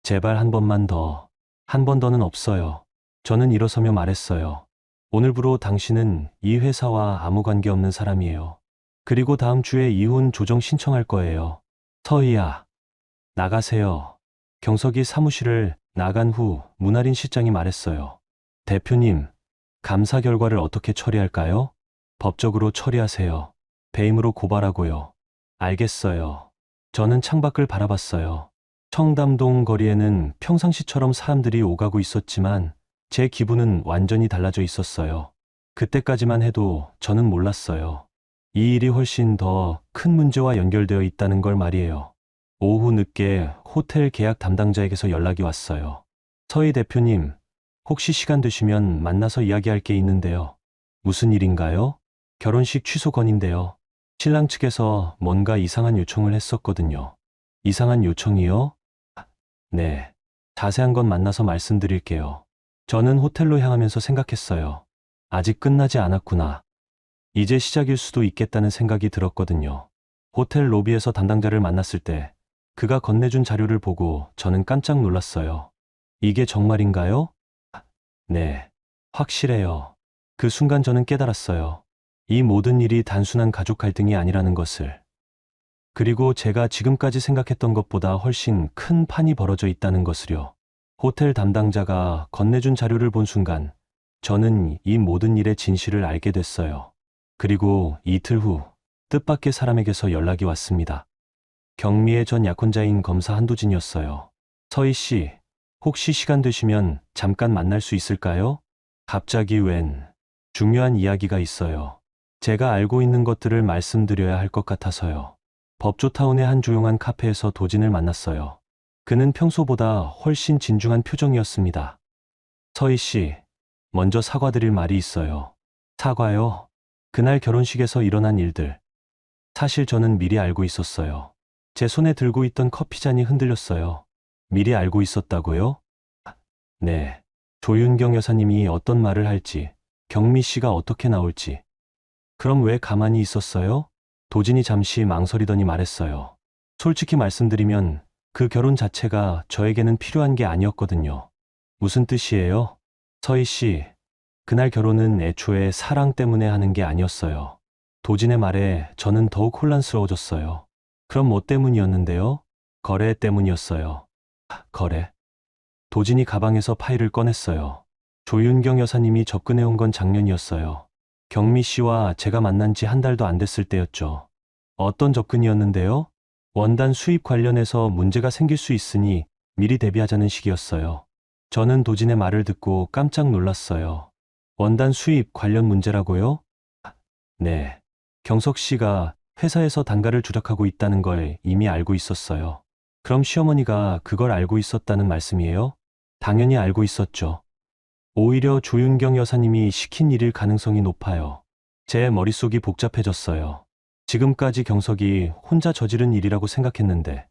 제발 한 번만 더. 한 번 더는 없어요. 저는 일어서며 말했어요. 오늘부로 당신은 이 회사와 아무 관계 없는 사람이에요. 그리고 다음 주에 이혼 조정 신청할 거예요. 서희야, 나가세요. 경석이 사무실을 나간 후 문아린 실장이 말했어요. 대표님, 감사 결과를 어떻게 처리할까요? 법적으로 처리하세요. 배임으로 고발하고요. 알겠어요. 저는 창밖을 바라봤어요. 청담동 거리에는 평상시처럼 사람들이 오가고 있었지만 제 기분은 완전히 달라져 있었어요. 그때까지만 해도 저는 몰랐어요. 이 일이 훨씬 더 큰 문제와 연결되어 있다는 걸 말이에요. 오후 늦게 호텔 계약 담당자에게서 연락이 왔어요. 서희 대표님, 혹시 시간 되시면 만나서 이야기할 게 있는데요. 무슨 일인가요? 결혼식 취소 건인데요. 신랑 측에서 뭔가 이상한 요청을 했었거든요. 이상한 요청이요? 네. 자세한 건 만나서 말씀드릴게요. 저는 호텔로 향하면서 생각했어요. 아직 끝나지 않았구나. 이제 시작일 수도 있겠다는 생각이 들었거든요. 호텔 로비에서 담당자를 만났을 때 그가 건네준 자료를 보고 저는 깜짝 놀랐어요. 이게 정말인가요? 네, 확실해요. 그 순간 저는 깨달았어요. 이 모든 일이 단순한 가족 갈등이 아니라는 것을. 그리고 제가 지금까지 생각했던 것보다 훨씬 큰 판이 벌어져 있다는 것을요. 호텔 담당자가 건네준 자료를 본 순간 저는 이 모든 일의 진실을 알게 됐어요. 그리고 이틀 후 뜻밖의 사람에게서 연락이 왔습니다. 경미의 전 약혼자인 검사 한도진이었어요. 서희 씨, 혹시 시간 되시면 잠깐 만날 수 있을까요? 갑자기 웬 중요한 이야기가 있어요. 제가 알고 있는 것들을 말씀드려야 할 것 같아서요. 법조타운의 한 조용한 카페에서 도진을 만났어요. 그는 평소보다 훨씬 진중한 표정이었습니다. 서희 씨, 먼저 사과드릴 말이 있어요. 사과요? 그날 결혼식에서 일어난 일들. 사실 저는 미리 알고 있었어요. 제 손에 들고 있던 커피잔이 흔들렸어요. 미리 알고 있었다고요? 네. 조윤경 여사님이 어떤 말을 할지, 경미 씨가 어떻게 나올지. 그럼 왜 가만히 있었어요? 도진이 잠시 망설이더니 말했어요. 솔직히 말씀드리면 그 결혼 자체가 저에게는 필요한 게 아니었거든요. 무슨 뜻이에요? 서희 씨, 그날 결혼은 애초에 사랑 때문에 하는 게 아니었어요. 도진의 말에 저는 더욱 혼란스러워졌어요. 그럼 뭐 때문이었는데요? 거래 때문이었어요. 거래? 도진이 가방에서 파일을 꺼냈어요. 조윤경 여사님이 접근해온 건 작년이었어요. 경미 씨와 제가 만난 지 한 달도 안 됐을 때였죠. 어떤 접근이었는데요? 원단 수입 관련해서 문제가 생길 수 있으니 미리 대비하자는 식이었어요. 저는 도진의 말을 듣고 깜짝 놀랐어요. 원단 수입 관련 문제라고요? 네. 경석 씨가 회사에서 단가를 조작하고 있다는 걸 이미 알고 있었어요. 그럼 시어머니가 그걸 알고 있었다는 말씀이에요? 당연히 알고 있었죠. 오히려 조윤경 여사님이 시킨 일일 가능성이 높아요. 제 머릿속이 복잡해졌어요. 지금까지 경석이 혼자 저지른 일이라고 생각했는데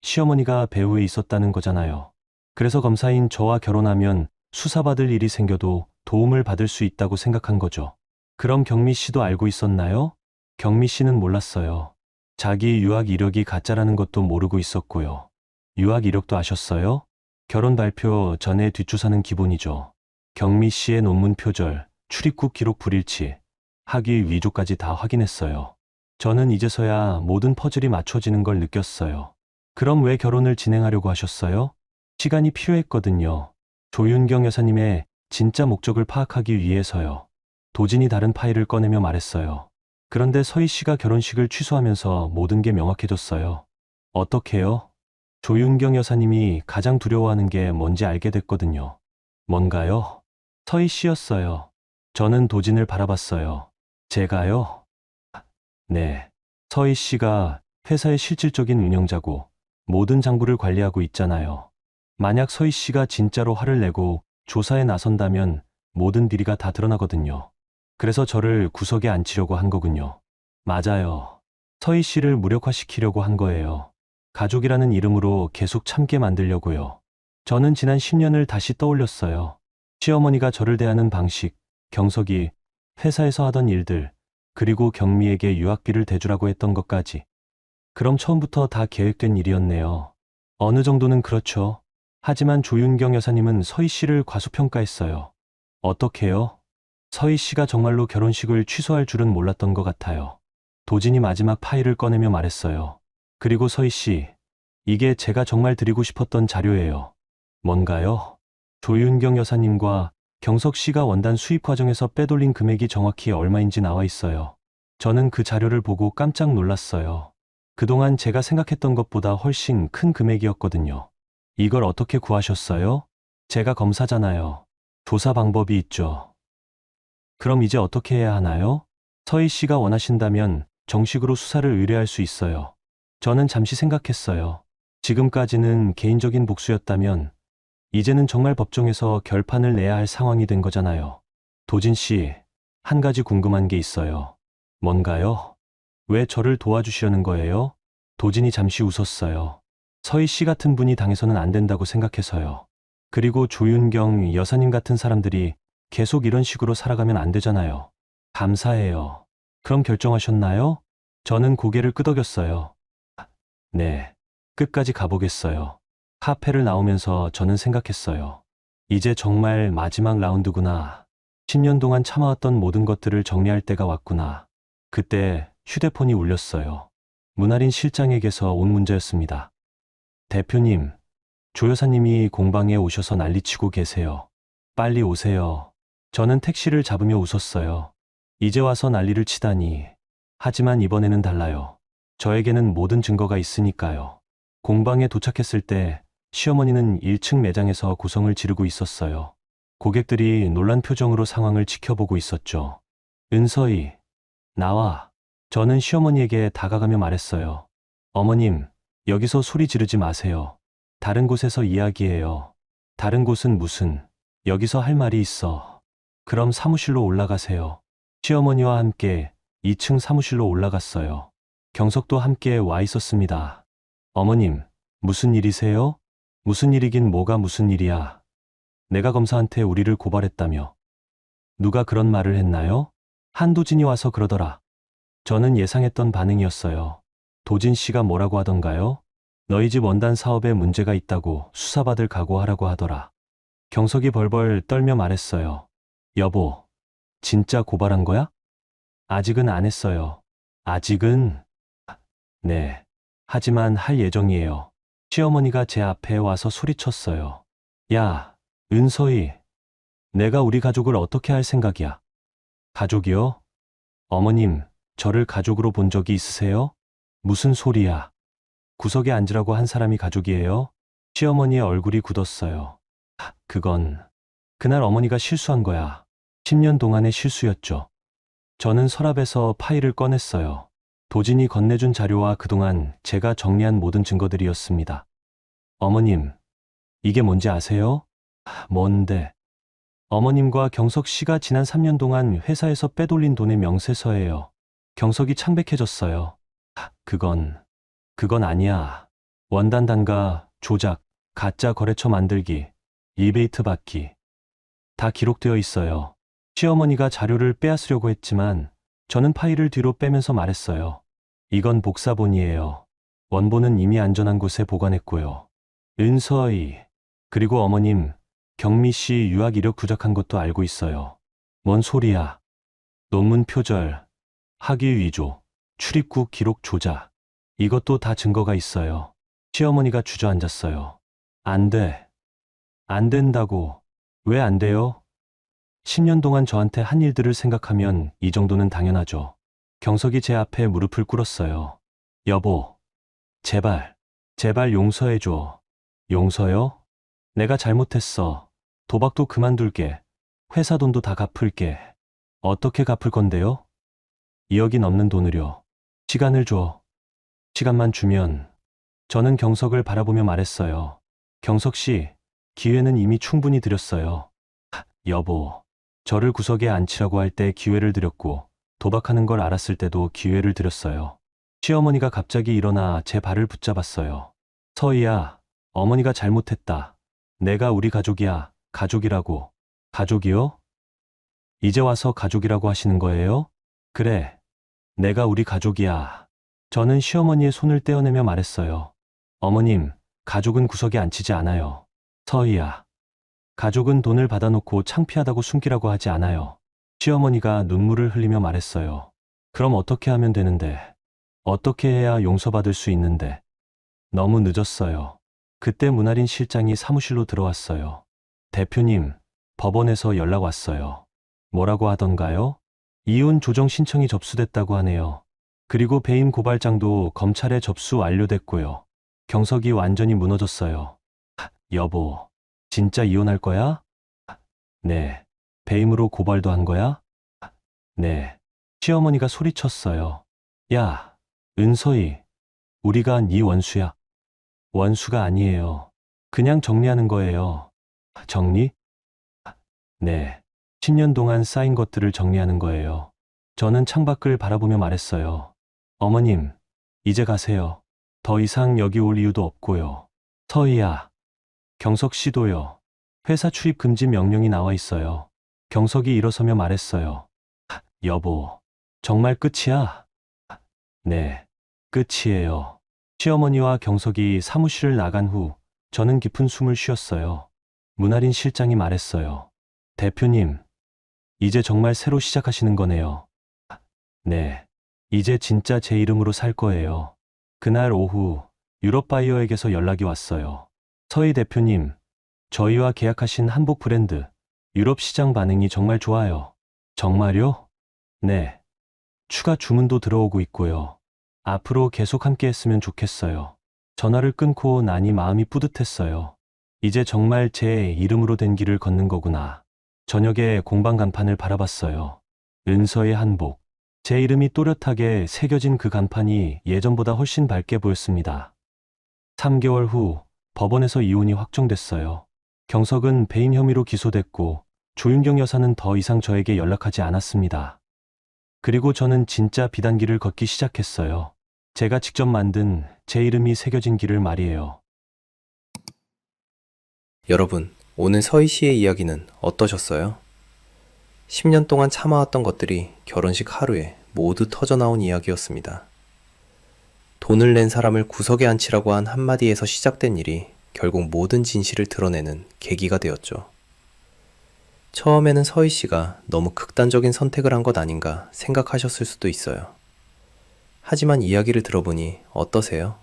시어머니가 배후에 있었다는 거잖아요. 그래서 검사인 저와 결혼하면 수사받을 일이 생겨도 도움을 받을 수 있다고 생각한 거죠. 그럼 경미 씨도 알고 있었나요? 경미 씨는 몰랐어요. 자기 유학 이력이 가짜라는 것도 모르고 있었고요. 유학 이력도 아셨어요? 결혼 발표 전에 뒷주사는 기본이죠. 경미 씨의 논문 표절, 출입국 기록 불일치, 학위 위조까지 다 확인했어요. 저는 이제서야 모든 퍼즐이 맞춰지는 걸 느꼈어요. 그럼 왜 결혼을 진행하려고 하셨어요? 시간이 필요했거든요. 조윤경 여사님의 진짜 목적을 파악하기 위해서요. 도진이 다른 파일을 꺼내며 말했어요. 그런데 서희 씨가 결혼식을 취소하면서 모든 게 명확해졌어요. 어떻게요? 조윤경 여사님이 가장 두려워하는 게 뭔지 알게 됐거든요. 뭔가요? 서희 씨였어요. 저는 도진을 바라봤어요. 제가요? 네. 서희 씨가 회사의 실질적인 운영자고 모든 장부를 관리하고 있잖아요. 만약 서희 씨가 진짜로 화를 내고 조사에 나선다면 모든 비리가 다 드러나거든요. 그래서 저를 구석에 앉히려고 한 거군요. 맞아요. 서희 씨를 무력화시키려고 한 거예요. 가족이라는 이름으로 계속 참게 만들려고요. 저는 지난 10년을 다시 떠올렸어요. 시어머니가 저를 대하는 방식, 경석이 회사에서 하던 일들, 그리고 경미에게 유학비를 대주라고 했던 것까지. 그럼 처음부터 다 계획된 일이었네요. 어느 정도는 그렇죠. 하지만 조윤경 여사님은 서희 씨를 과소평가했어요. 어떻게요? 서희 씨가 정말로 결혼식을 취소할 줄은 몰랐던 것 같아요. 도진이 마지막 파일을 꺼내며 말했어요. 그리고 서희 씨, 이게 제가 정말 드리고 싶었던 자료예요. 뭔가요? 조윤경 여사님과 경석 씨가 원단 수입 과정에서 빼돌린 금액이 정확히 얼마인지 나와 있어요. 저는 그 자료를 보고 깜짝 놀랐어요. 그동안 제가 생각했던 것보다 훨씬 큰 금액이었거든요. 이걸 어떻게 구하셨어요? 제가 검사잖아요. 조사 방법이 있죠. 그럼 이제 어떻게 해야 하나요? 서희 씨가 원하신다면 정식으로 수사를 의뢰할 수 있어요. 저는 잠시 생각했어요. 지금까지는 개인적인 복수였다면 이제는 정말 법정에서 결판을 내야 할 상황이 된 거잖아요. 도진 씨, 한 가지 궁금한 게 있어요. 뭔가요? 왜 저를 도와주시려는 거예요? 도진이 잠시 웃었어요. 서희 씨 같은 분이 당해서는 안 된다고 생각해서요. 그리고 조윤경 여사님 같은 사람들이 계속 이런 식으로 살아가면 안 되잖아요. 감사해요. 그럼 결정하셨나요? 저는 고개를 끄덕였어요. 네, 끝까지 가보겠어요. 카페를 나오면서 저는 생각했어요. 이제 정말 마지막 라운드구나. 10년 동안 참아왔던 모든 것들을 정리할 때가 왔구나. 그때 휴대폰이 울렸어요. 문아린 실장에게서 온 문제였습니다. 대표님, 조 여사님이 공방에 오셔서 난리치고 계세요. 빨리 오세요. 저는 택시를 잡으며 웃었어요. 이제 와서 난리를 치다니. 하지만 이번에는 달라요. 저에게는 모든 증거가 있으니까요. 공방에 도착했을 때 시어머니는 1층 매장에서 고성을 지르고 있었어요. 고객들이 놀란 표정으로 상황을 지켜보고 있었죠. 은서희, 나와. 저는 시어머니에게 다가가며 말했어요. 어머님, 여기서 소리 지르지 마세요. 다른 곳에서 이야기해요. 다른 곳은 무슨, 여기서 할 말이 있어. 그럼 사무실로 올라가세요. 시어머니와 함께 2층 사무실로 올라갔어요. 경석도 함께 와 있었습니다. 어머님, 무슨 일이세요? 무슨 일이긴 뭐가 무슨 일이야. 내가 검사한테 우리를 고발했다며. 누가 그런 말을 했나요? 한도진이 와서 그러더라. 저는 예상했던 반응이었어요. 도진 씨가 뭐라고 하던가요? 너희 집 원단 사업에 문제가 있다고 수사받을 각오하라고 하더라. 경석이 벌벌 떨며 말했어요. 여보, 진짜 고발한 거야? 아직은 안 했어요. 아직은? 네. 하지만 할 예정이에요. 시어머니가 제 앞에 와서 소리쳤어요. 야, 은서희, 내가 우리 가족을 어떻게 할 생각이야? 가족이요? 어머님, 저를 가족으로 본 적이 있으세요? 무슨 소리야? 구석에 앉으라고 한 사람이 가족이에요? 시어머니의 얼굴이 굳었어요. 그건, 그날 어머니가 실수한 거야. 10년 동안의 실수였죠. 저는 서랍에서 파일을 꺼냈어요. 도진이 건네준 자료와 그동안 제가 정리한 모든 증거들이었습니다. 어머님, 이게 뭔지 아세요? 뭔데? 어머님과 경석 씨가 지난 3년 동안 회사에서 빼돌린 돈의 명세서예요. 경석이 창백해졌어요. 그건 아니야. 원단 단가, 조작, 가짜 거래처 만들기, 리베이트 받기. 다 기록되어 있어요. 시어머니가 자료를 빼앗으려고 했지만 저는 파일을 뒤로 빼면서 말했어요. 이건 복사본이에요. 원본은 이미 안전한 곳에 보관했고요. 은서희, 그리고 어머님, 경미 씨 유학 이력 부족한 것도 알고 있어요. 뭔 소리야. 논문 표절, 학위 위조, 출입국 기록 조작. 이것도 다 증거가 있어요. 시어머니가 주저앉았어요. 안 돼. 안 된다고. 왜 안 돼요? 10년 동안 저한테 한 일들을 생각하면 이 정도는 당연하죠. 경석이 제 앞에 무릎을 꿇었어요. 여보, 제발, 제발 용서해줘. 용서요? 내가 잘못했어. 도박도 그만둘게. 회사 돈도 다 갚을게. 어떻게 갚을 건데요? 2억이 넘는 돈을요. 시간을 줘. 시간만 주면. 저는 경석을 바라보며 말했어요. 경석 씨, 기회는 이미 충분히 드렸어요. 여보, 저를 구석에 앉히라고 할 때 기회를 드렸고, 도박하는 걸 알았을 때도 기회를 드렸어요. 시어머니가 갑자기 일어나 제 발을 붙잡았어요. 서희야, 어머니가 잘못했다. 내가 우리 가족이야. 가족이라고. 가족이요? 이제 와서 가족이라고 하시는 거예요? 그래. 내가 우리 가족이야. 저는 시어머니의 손을 떼어내며 말했어요. 어머님, 가족은 구석에 앉히지 않아요. 서희야. 가족은 돈을 받아놓고 창피하다고 숨기라고 하지 않아요. 시어머니가 눈물을 흘리며 말했어요. 그럼 어떻게 하면 되는데? 어떻게 해야 용서받을 수 있는데? 너무 늦었어요. 그때 문아린 실장이 사무실로 들어왔어요. 대표님, 법원에서 연락 왔어요. 뭐라고 하던가요? 이혼 조정 신청이 접수됐다고 하네요. 그리고 배임 고발장도 검찰에 접수 완료됐고요. 경석이 완전히 무너졌어요. 여보, 진짜 이혼할 거야? 네. 배임으로 고발도 한 거야? 네. 시어머니가 소리쳤어요. 야, 은서희, 우리가 네 원수야. 원수가 아니에요. 그냥 정리하는 거예요. 정리? 네. 10년 동안 쌓인 것들을 정리하는 거예요. 저는 창밖을 바라보며 말했어요. 어머님, 이제 가세요. 더 이상 여기 올 이유도 없고요. 서희야, 경석 씨도요. 회사 출입 금지 명령이 나와 있어요. 경석이 일어서며 말했어요. 여보, 정말 끝이야? 네, 끝이에요. 시어머니와 경석이 사무실을 나간 후 저는 깊은 숨을 쉬었어요. 문아린 실장이 말했어요. 대표님, 이제 정말 새로 시작하시는 거네요. 네, 이제 진짜 제 이름으로 살 거예요. 그날 오후 유럽바이어에게서 연락이 왔어요. 서희 대표님, 저희와 계약하신 한복 브랜드 유럽 시장 반응이 정말 좋아요. 정말요? 네. 추가 주문도 들어오고 있고요. 앞으로 계속 함께 했으면 좋겠어요. 전화를 끊고 나니 마음이 뿌듯했어요. 이제 정말 제 이름으로 된 길을 걷는 거구나. 저녁에 공방 간판을 바라봤어요. 은서의 한복. 제 이름이 또렷하게 새겨진 그 간판이 예전보다 훨씬 밝게 보였습니다. 3개월 후 법원에서 이혼이 확정됐어요. 경석은 배임 혐의로 기소됐고 조윤경 여사는 더 이상 저에게 연락하지 않았습니다. 그리고 저는 진짜 비단길을 걷기 시작했어요. 제가 직접 만든 제 이름이 새겨진 길을 말이에요. 여러분, 오늘 서희 씨의 이야기는 어떠셨어요? 10년 동안 참아왔던 것들이 결혼식 하루에 모두 터져나온 이야기였습니다. 돈을 낸 사람을 구석에 앉히라고 한 한마디에서 시작된 일이 결국 모든 진실을 드러내는 계기가 되었죠. 처음에는 서희 씨가 너무 극단적인 선택을 한 것 아닌가 생각하셨을 수도 있어요. 하지만 이야기를 들어보니 어떠세요?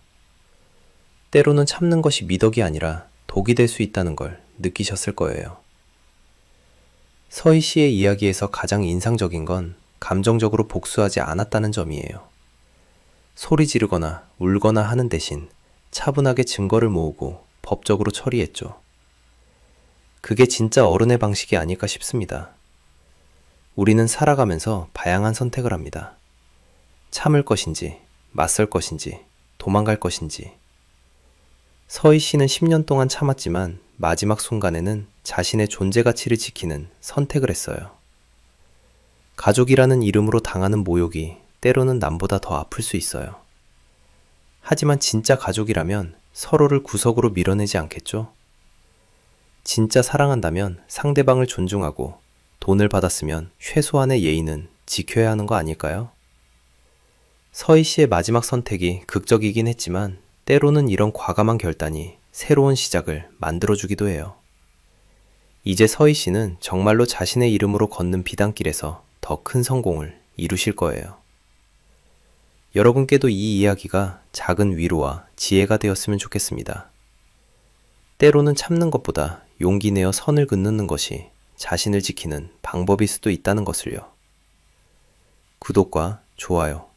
때로는 참는 것이 미덕이 아니라 독이 될 수 있다는 걸 느끼셨을 거예요. 서희 씨의 이야기에서 가장 인상적인 건 감정적으로 복수하지 않았다는 점이에요. 소리 지르거나 울거나 하는 대신 차분하게 증거를 모으고 법적으로 처리했죠. 그게 진짜 어른의 방식이 아닐까 싶습니다. 우리는 살아가면서 다양한 선택을 합니다. 참을 것인지, 맞설 것인지, 도망갈 것인지. 서희 씨는 10년 동안 참았지만 마지막 순간에는 자신의 존재 가치를 지키는 선택을 했어요. 가족이라는 이름으로 당하는 모욕이 때로는 남보다 더 아플 수 있어요. 하지만 진짜 가족이라면 서로를 구석으로 밀어내지 않겠죠? 진짜 사랑한다면 상대방을 존중하고 돈을 받았으면 최소한의 예의는 지켜야 하는 거 아닐까요? 서희 씨의 마지막 선택이 극적이긴 했지만 때로는 이런 과감한 결단이 새로운 시작을 만들어주기도 해요. 이제 서희 씨는 정말로 자신의 이름으로 걷는 비단길에서 더 큰 성공을 이루실 거예요. 여러분께도 이 이야기가 작은 위로와 지혜가 되었으면 좋겠습니다. 때로는 참는 것보다 용기 내어 선을 긋는 것이 자신을 지키는 방법일 수도 있다는 것을요. 구독과 좋아요,